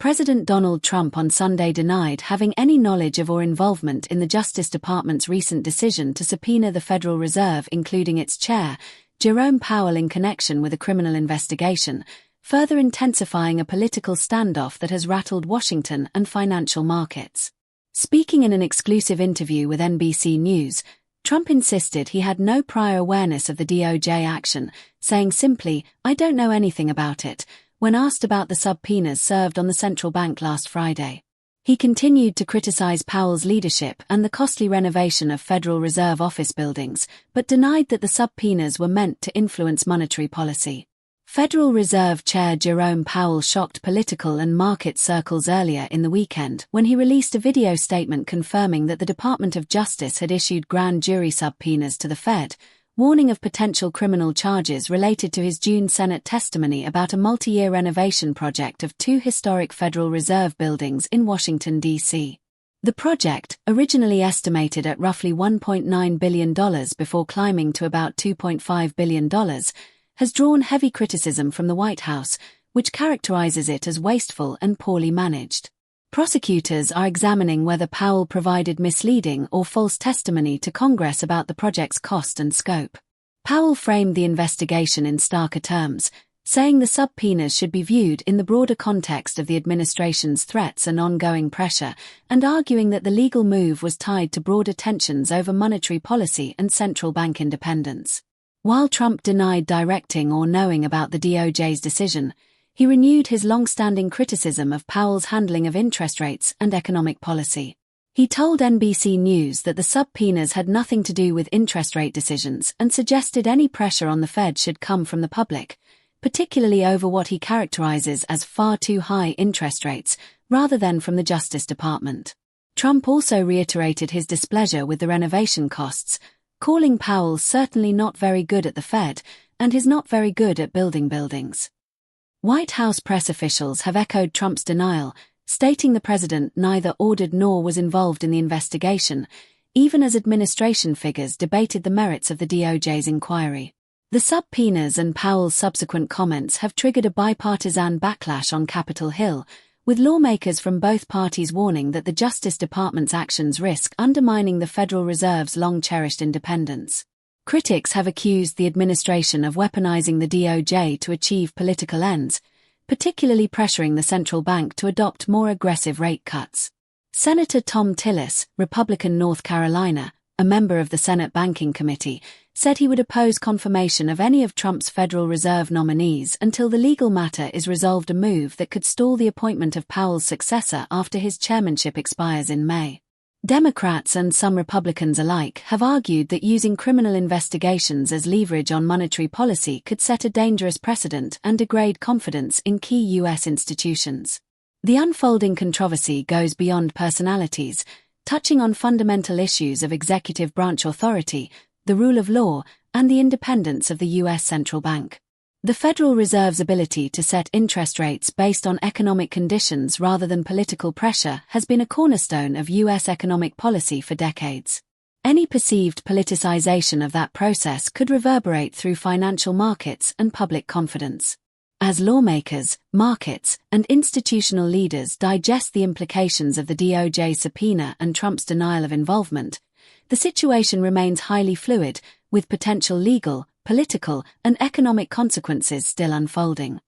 President Donald Trump on Sunday denied having any knowledge of or involvement in the Justice Department's recent decision to subpoena the Federal Reserve, including its chair, Jerome Powell, in connection with a criminal investigation, further intensifying a political standoff that has rattled Washington and financial markets. Speaking in an exclusive interview with NBC News, Trump insisted he had no prior awareness of the DOJ action, saying simply, "I don't know anything about it," when asked about the subpoenas served on the central bank last Friday. He continued to criticize Powell's leadership and the costly renovation of Federal Reserve office buildings, but denied that the subpoenas were meant to influence monetary policy. Federal Reserve Chair Jerome Powell shocked political and market circles earlier in the weekend when he released a video statement confirming that the Department of Justice had issued grand jury subpoenas to the Fed, warning of potential criminal charges related to his June Senate testimony about a multi-year renovation project of two historic Federal Reserve buildings in Washington, D.C. The project, originally estimated at roughly $1.9 billion before climbing to about $2.5 billion, has drawn heavy criticism from the White House, which characterizes it as wasteful and poorly managed. Prosecutors are examining whether Powell provided misleading or false testimony to Congress about the project's cost and scope. Powell framed the investigation in starker terms, saying the subpoenas should be viewed in the broader context of the administration's threats and ongoing pressure, and arguing that the legal move was tied to broader tensions over monetary policy and central bank independence. While Trump denied directing or knowing about the DOJ's decision, he renewed his long-standing criticism of Powell's handling of interest rates and economic policy. He told NBC News that the subpoenas had nothing to do with interest rate decisions and suggested any pressure on the Fed should come from the public, particularly over what he characterizes as far too high interest rates, rather than from the Justice Department. Trump also reiterated his displeasure with the renovation costs, calling Powell certainly not very good at the Fed, and his not very good at building buildings. White House press officials have echoed Trump's denial, stating the president neither ordered nor was involved in the investigation, even as administration figures debated the merits of the DOJ's inquiry. The subpoenas and Powell's subsequent comments have triggered a bipartisan backlash on Capitol Hill, with lawmakers from both parties warning that the Justice Department's actions risk undermining the Federal Reserve's long-cherished independence. Critics have accused the administration of weaponizing the DOJ to achieve political ends, particularly pressuring the central bank to adopt more aggressive rate cuts. Senator Tom Tillis, Republican, North Carolina, a member of the Senate Banking Committee, said he would oppose confirmation of any of Trump's Federal Reserve nominees until the legal matter is resolved, a move that could stall the appointment of Powell's successor after his chairmanship expires in May. Democrats and some Republicans alike have argued that using criminal investigations as leverage on monetary policy could set a dangerous precedent and degrade confidence in key U.S. institutions. The unfolding controversy goes beyond personalities, touching on fundamental issues of executive branch authority, the rule of law, and the independence of the U.S. central bank. The Federal Reserve's ability to set interest rates based on economic conditions rather than political pressure has been a cornerstone of U.S. economic policy for decades. Any perceived politicization of that process could reverberate through financial markets and public confidence. As lawmakers, markets, and institutional leaders digest the implications of the DOJ subpoena and Trump's denial of involvement, the situation remains highly fluid, with potential legal, political, and economic consequences still unfolding.